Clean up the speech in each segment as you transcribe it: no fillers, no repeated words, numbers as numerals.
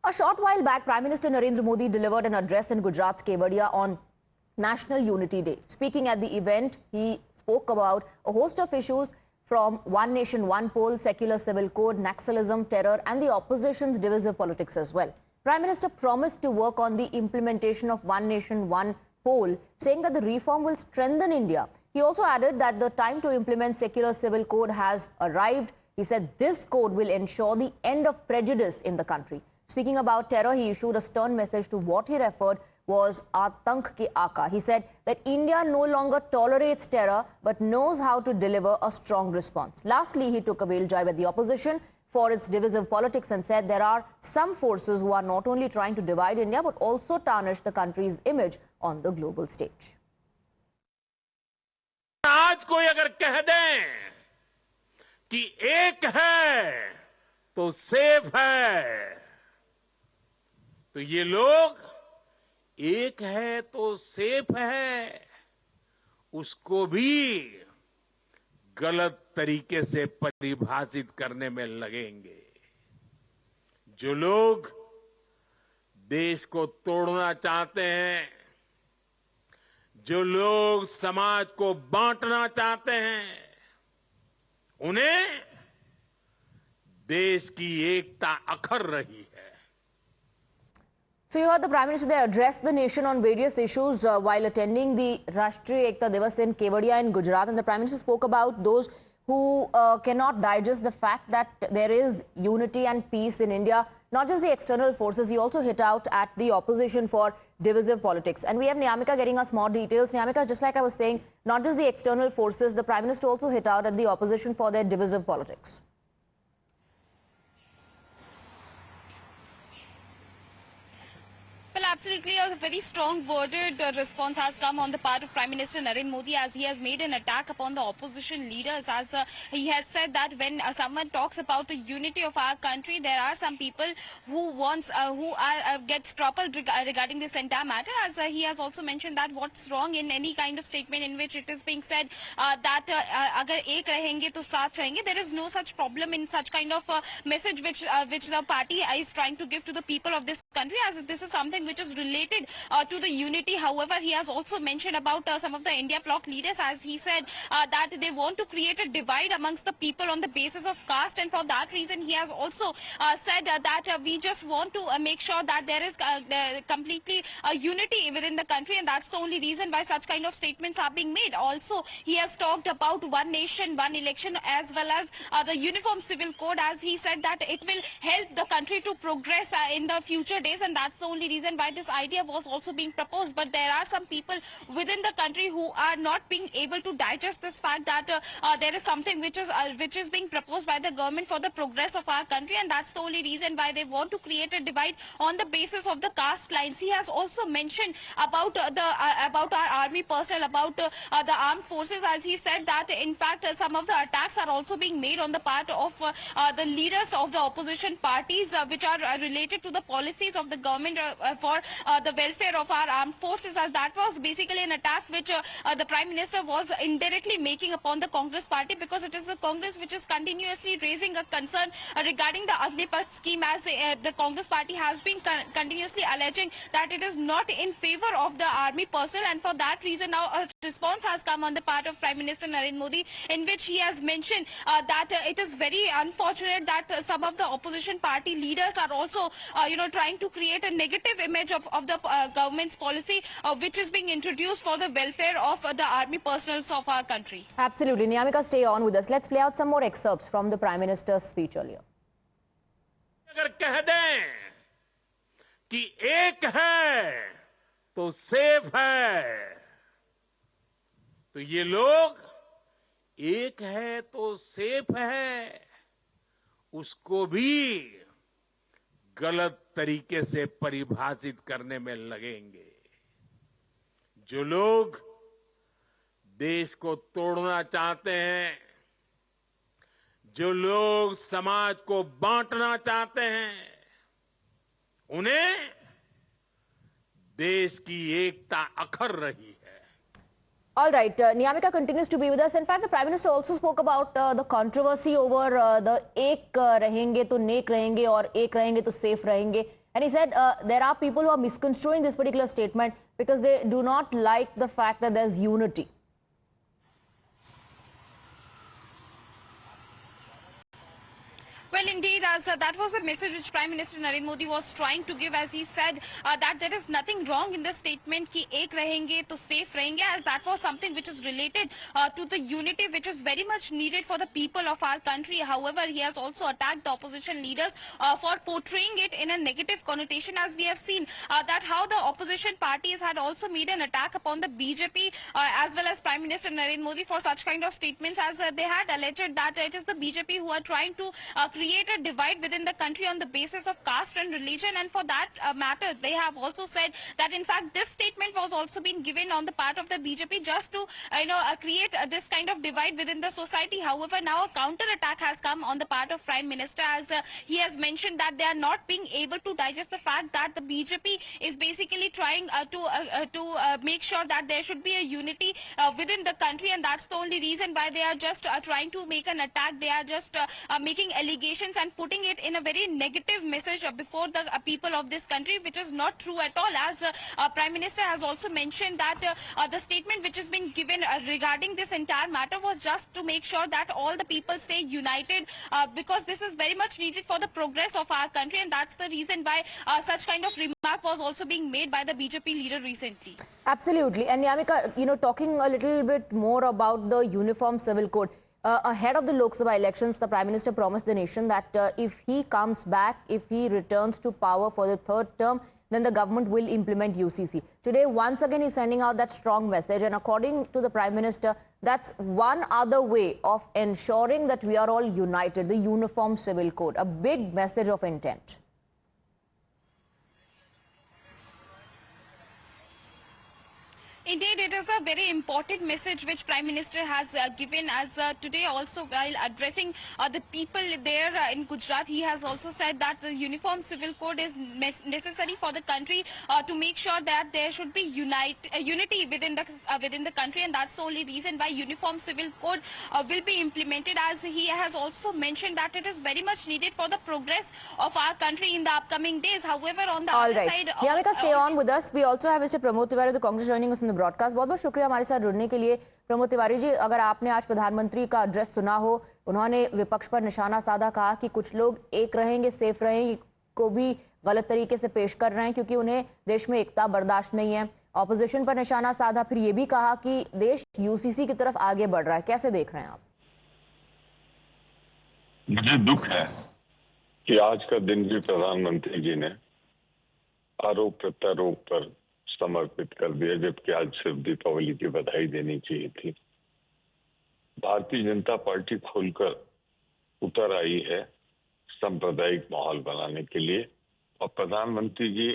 A short while back, Prime Minister Narendra Modi delivered an address in Gujarat's Kevadia on National Unity Day. Speaking at the event, he spoke about a host of issues from One Nation, One Poll, secular civil code, Naxalism, terror and the opposition's divisive politics as well. Prime Minister promised to work on the implementation of One Nation, One Poll, saying that the reform will strengthen India. He also added that the time to implement secular civil code has arrived. He said this code will ensure the end of prejudice in the country. Speaking about terror, he issued a stern message to what he referred was Atank ke Aka. He said that India no longer tolerates terror but knows how to deliver a strong response. Lastly, he took a veiled jibe at the opposition for its divisive politics and said there are some forces who are not only trying to divide India but also tarnish the country's image on the global stage. आज कोई अगर कह दें कि एक है तो safe है, तो ये लोग एक है तो सेफ है उसको भी गलत तरीके से परिभाषित करने में लगेंगे। जो लोग देश को तोड़ना चाहते हैं, जो लोग समाज को बांटना चाहते हैं, उन्हें देश की एकता अखर रही है। So you heard the Prime Minister there address the nation on various issues while attending the Rashtriya Ekta Divas in Kevadia in Gujarat, and the Prime Minister spoke about those who cannot digest the fact that there is unity and peace in India, not just the external forces. He also hit out at the opposition for divisive politics. And we have Niyamika getting us more details. Niyamika, just like I was saying, not just the external forces, the Prime Minister also hit out at the opposition for their divisive politics. Well, absolutely, a very strong worded response has come on the part of Prime Minister Narendra Modi as he has made an attack upon the opposition leaders, as he has said that when someone talks about the unity of our country, there are some people who gets troubled regarding this entire matter, as he has also mentioned that what's wrong in any kind of statement in which it is being said that agar ek rahenge to saath rahenge. There is no such problem in such kind of message which the party is trying to give to the people of this country, as this is something which is related to the unity. However, he has also mentioned about some of the India bloc leaders, as he said that they want to create a divide amongst the people on the basis of caste, and for that reason he has also said that we just want to make sure that there is completely unity within the country, and that's the only reason why such kind of statements are being made. Also, he has talked about one nation, one election, as well as the uniform civil code, as he said that it will help the country to progress in the future days, and that's the only reason why this idea was also being proposed. But there are some people within the country who are not being able to digest this fact that there is something which is being proposed by the government for the progress of our country, and that's the only reason why they want to create a divide on the basis of the caste lines. He has also mentioned about about our army personnel, about the armed forces, as he said that in fact some of the attacks are also being made on the part of the leaders of the opposition parties which are related to the policies of the government for the welfare of our armed forces, and that was basically an attack which the Prime Minister was indirectly making upon the Congress party, because it is the Congress which is continuously raising a concern regarding the Agnipath scheme, as the Congress party has been continuously alleging that it is not in favor of the army personnel, and for that reason now a response has come on the part of Prime Minister Narendra Modi, in which he has mentioned that it is very unfortunate that some of the opposition party leaders are also trying to create a negative image of the government's policy which is being introduced for the welfare of the army personnel of our country. Absolutely. Niyamika, stay on with us. Let's play out some more excerpts from the Prime Minister's speech earlier. अगर कह दें कि एक है तो safe है, तो ये लोग एक है तो सेफ है उसको भी गलत तरीके से परिभाषित करने में लगेंगे। जो लोग देश को तोड़ना चाहते हैं, जो लोग समाज को बांटना चाहते हैं, उन्हें देश की एकता अखर रही है। All right, Niyamika continues to be with us. In fact, the Prime Minister also spoke about the controversy over the ek rahenge to nek rahenge or ek rahenge to safe rahenge. And he said there are people who are misconstruing this particular statement because they do not like the fact that there's unity. Well, indeed, as that was a message which Prime Minister Narendra Modi was trying to give, as he said that there is nothing wrong in the statement ki ek rahenge to safe rahenge, as that was something which is related to the unity which is very much needed for the people of our country. However, he has also attacked the opposition leaders for portraying it in a negative connotation, as we have seen that how the opposition parties had also made an attack upon the BJP as well as Prime Minister Narendra Modi for such kind of statements, as they had alleged that it is the BJP who are trying to create a divide within the country on the basis of caste and religion. And for that matter, they have also said that in fact this statement was also being given on the part of the BJP just to create this kind of divide within the society. However, now a counter attack has come on the part of Prime Minister, as he has mentioned that they are not being able to digest the fact that the BJP is basically trying to make sure that there should be a unity within the country, and that's the only reason why they are just trying to make an attack. They are just making allegations and putting it in a very negative message before the people of this country, which is not true at all, as Prime Minister has also mentioned that the statement which has been given regarding this entire matter was just to make sure that all the people stay united, because this is very much needed for the progress of our country, and that's the reason why such kind of remark was also being made by the BJP leader recently. Absolutely. And Yamika, talking a little bit more about the Uniform Civil Code. Ahead of the Lok Sabha elections, the Prime Minister promised the nation that if he comes back, if he returns to power for the third term, then the government will implement UCC. Today, once again, he's sending out that strong message. And according to the Prime Minister, that's one other way of ensuring that we are all united, the Uniform Civil Code, a big message of intent. Indeed, it is a very important message which Prime Minister has given, as today also while addressing the people there in Gujarat, he has also said that the Uniform Civil Code is necessary for the country to make sure that there should be unity within the country, and that's the only reason why Uniform Civil Code will be implemented, as he has also mentioned that it is very much needed for the progress of our country in the upcoming days. However, on the other side... Yamika, stay on with us. We also have Mr. Pramod Tiwari of the Congress joining us in the broadcast. बहुत बहुत शुक्रिया हमारे साथ जुड़ने के लिए। प्रमोद तिवारी जी, अगर आपने आज प्रधानमंत्री का एड्रेस सुना हो, उन्होंने विपक्ष पर निशाना साधा, कहा कि कुछ लोग एक रहेंगे सेफ रहेंगे को भी गलत तरीके से पेश कर रहे हैं क्योंकि उन्हें देश में एकता बर्दाश्त नहीं है। ऑपोजिशन पर निशाना साधा, फिर ये भी कहा कि देश यूसीसी की तरफ आगे बढ़ रहा है। कैसे देख रहे हैं आप? मुझे दुख है कि आज का दिन भी प्रधानमंत्री जी ने आरोप प्रत्यारोप पर समर्पित कर दिया, जबकि आज सिर्फ दीपावली की बधाई देनी चाहिए थी। भारतीय जनता पार्टी खुलकर उतर आई है सांप्रदायिक माहौल बनाने के लिए, और प्रधानमंत्री जी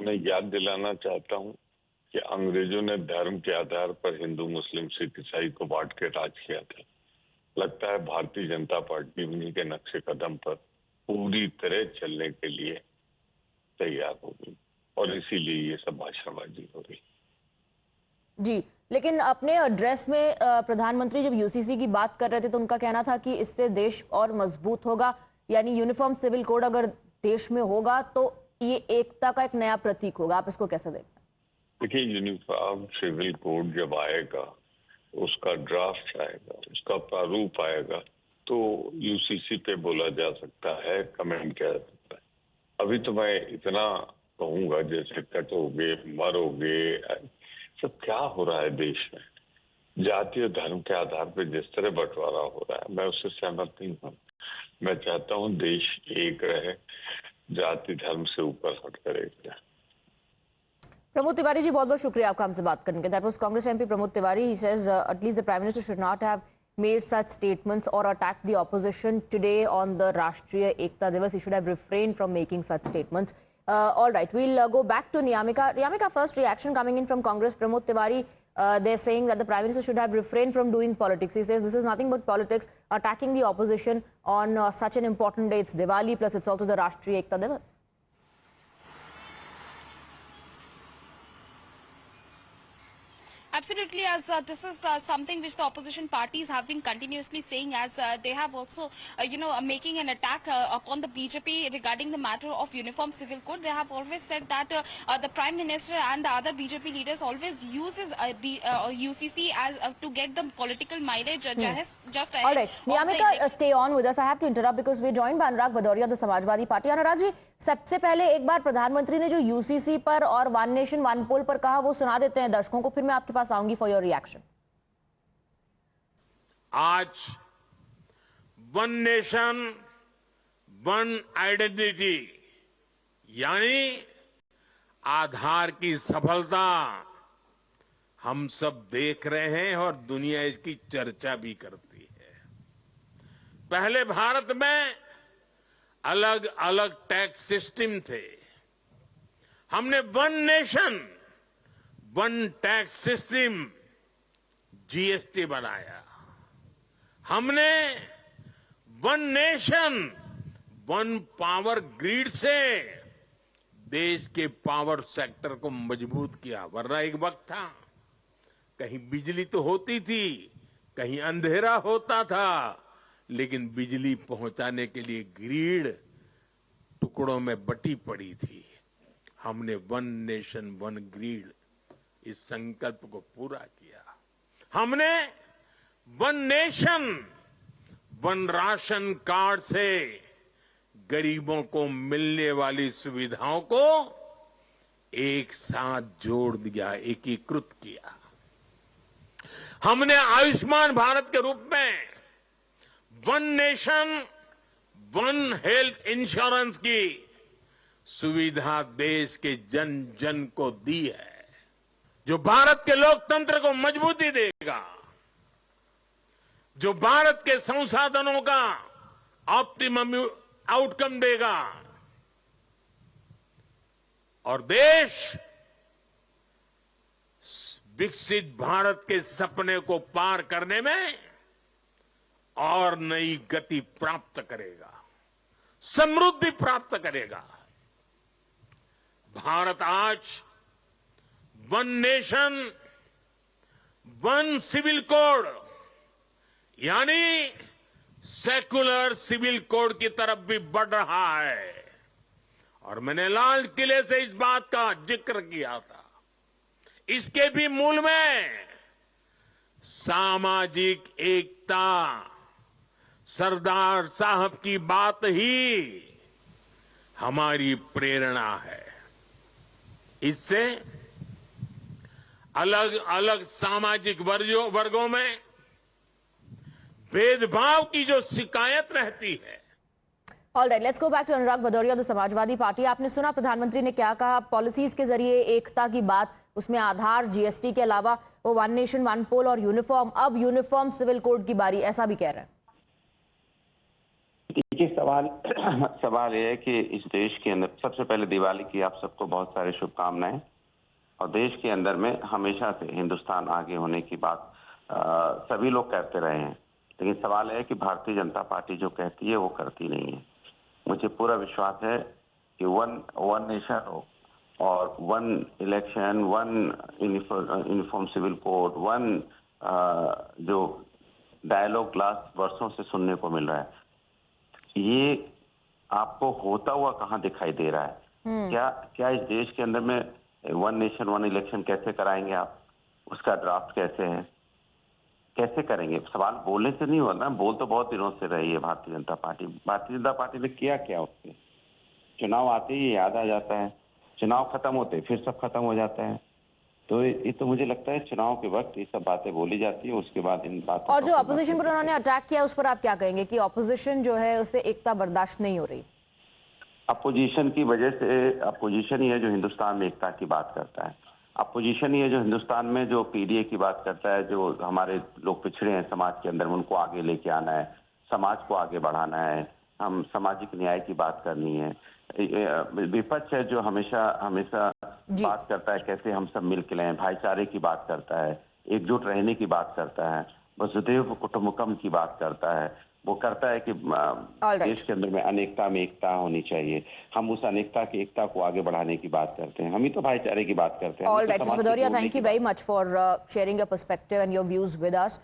उन्हें याद दिलाना चाहता हूं कि अंग्रेजों ने धर्म के आधार पर हिंदू, मुस्लिम, सिख, ईसाई को बांट के राज किया था। लगता है भारतीय जनता पार्टी उन्हीं के नक्शे कदम पर पूरी तरह चलने के लिए तैयार होगी, और इसीलिए ये सब भाषणबाजी हो रही जी। लेकिन अपने एड्रेस में प्रधानमंत्री जब यूसीसी की बात कर रहे थे तो उनका कहना था कि इससे देश और मजबूत होगा, यानी यूनिफॉर्म सिविल कोड अगर देश में होगा तो ये एकता का एक नया प्रतीक होगा। आप इसको कैसे देखते हैं? देखिए, यूनिफॉर्म सिविल कोड जब आएगा, उसका ड्राफ्ट आएगा, उसका प्रारूप आएगा, तो यूसीसी पे बोला जा सकता है, कमेंट किया जा सकता है। अभी तो मैं इतना कहूंगा जैसे कटोगे, मरोगे, सब क्या हो रहा है देश में, जातीय धर्म के आधार पर जिस तरह बंटवारा हो रहा है, मैं उससे सहमत नहीं हूँ। मैं चाहता हूँ देश एक रहे, जाति धर्म से ऊपर हटकर एक रहे। प्रमोद तिवारी जी, बहुत बहुत शुक्रिया आपका हमसे बात करने के। That was Congress MP Pramod Tiwari. He says at least the prime minister should not have made such statements or attacked the opposition today on the Rashtriya Ekta Divas. He should have refrained from making such statements. All right, we'll go back to Niyamika. Niyamika, first reaction coming in from Congress. Pramod Tiwari, they're saying that the Prime Minister should have refrained from doing politics. He says this is nothing but politics, attacking the opposition on such an important day. It's Diwali, plus it's also the Rashtriya Ekta Divas. Absolutely, as this is something which the opposition parties have been continuously saying, as they have also, making an attack upon the BJP regarding the matter of uniform civil code. They have always said that the Prime Minister and the other BJP leaders always uses UCC as to get the political mileage just ahead. All right, of the Niyamika, election. stay on with us. I have to interrupt because we're joined by Anurag Bhadauria of the Samajwadi Party. Anurag ji, सबसे पहले एक बार प्रधानमंत्री ने जो UCC पर और one nation one पोल पर कहा वो सुना देते हैं दर्शकों को, फिर मैं आपके पास आऊंगी फॉर योर रिएक्शन। आज वन नेशन वन आइडेंटिटी यानी आधार की सफलता हम सब देख रहे हैं और दुनिया इसकी चर्चा भी करती है। पहले भारत में अलग अलग टैक्स सिस्टम थे। हमने one nation one tax system GST बनाया। हमने one nation one power grid से देश के पावर सेक्टर को मजबूत किया। वरना एक वक्त था कहीं बिजली तो होती थी, कहीं अंधेरा होता था, लेकिन बिजली पहुंचाने के लिए ग्रिड टुकड़ों में बटी पड़ी थी। हमने वन नेशन वन ग्रिड इस संकल्प को पूरा किया। हमने one nation one ration card से गरीबों को मिलने वाली सुविधाओं को एक साथ जोड़ दिया, एकीकृत किया। हमने आयुष्मान भारत के रूप में one nation one health insurance की सुविधा देश के जन जन को दी है, जो भारत के लोकतंत्र को मजबूती देगा, जो भारत के संसाधनों का ऑप्टिमम आउटकम देगा और देश विकसित भारत के सपने को पार करने में और नई गति प्राप्त करेगा, समृद्धि प्राप्त करेगा। भारत आज one nation one civil code यानी सेकुलर सिविल कोड की तरफ भी बढ़ रहा है। और मैंने लाल किले से इस बात का जिक्र किया था। इसके भी मूल में सामाजिक एकता, सरदार साहब की बात ही हमारी प्रेरणा है। इससे अलग अलग सामाजिक वर्गों में भेदभाव की जो शिकायत रहती है। All right, let's go back to Anurag Bhadauria of the Samajwadi party. आपने सुना प्रधानमंत्री ने क्या कहा, पॉलिसीज के जरिए एकता की बात, उसमें आधार जीएसटी के अलावा वो वन नेशन वन पोल और यूनिफॉर्म, अब यूनिफॉर्म सिविल कोड की बारी, ऐसा भी कह रहे हैं। देखिए सवाल ये है कि इस देश के अंदर सबसे पहले दिवाली की आप सबको बहुत सारी शुभकामनाएं। और देश के अंदर में हमेशा से हिंदुस्तान आगे होने की बात सभी लोग कहते रहे हैं, लेकिन सवाल है कि भारतीय जनता पार्टी जो कहती है वो करती नहीं है। मुझे पूरा विश्वास है कि वन नेशन हो और one election, one uniform civil code, one जो डायलॉग लास्ट वर्षों से सुनने को मिल रहा है, ये आपको होता हुआ कहाँ दिखाई दे रहा है? क्या इस देश के अंदर में वन नेशन वन इलेक्शन कैसे कराएंगे आप? उसका ड्राफ्ट कैसे है, कैसे करेंगे? सवाल बोलने से नहीं होता, बोल तो बहुत दिनों से रही है भारतीय जनता पार्टी। भारतीय जनता पार्टी ने किया क्या? उसके चुनाव आते ही याद आ जाता है, चुनाव खत्म होते फिर सब खत्म हो जाता है। तो ये तो मुझे लगता है चुनाव के वक्त ये सब बातें बोली जाती है, उसके बाद इन बातों। और जो अपोजिशन पर उन्होंने अटैक किया उस पर आप क्या कहेंगे कि अपोजिशन जो है उससे एकता बर्दाश्त नहीं हो रही? अपोजिशन की वजह से, अपोजिशन ही है जो हिंदुस्तान में एकता की बात करता है। अपोजिशन ही है जो हिंदुस्तान में जो पीडीए की बात करता है, जो हमारे लोग पिछड़े हैं समाज के अंदर, उनको आगे लेके आना है, समाज को आगे बढ़ाना है, हम सामाजिक न्याय की बात करनी है। विपक्ष है जो हमेशा बात करता है कैसे हम सब मिल के लें, भाईचारे की बात करता है, एकजुट रहने की बात करता है। वसुधैव कुटुंबकम की बात करता है। वो करता है कि देश के अंदर में अनेकता में एकता होनी चाहिए। हम उस अनेकता की एकता को आगे बढ़ाने की बात करते हैं। हम ही तो भाईचारे की बात करते हैं। All right, Mr. Bhadoria, thank you very much for sharing your perspective and your views with us.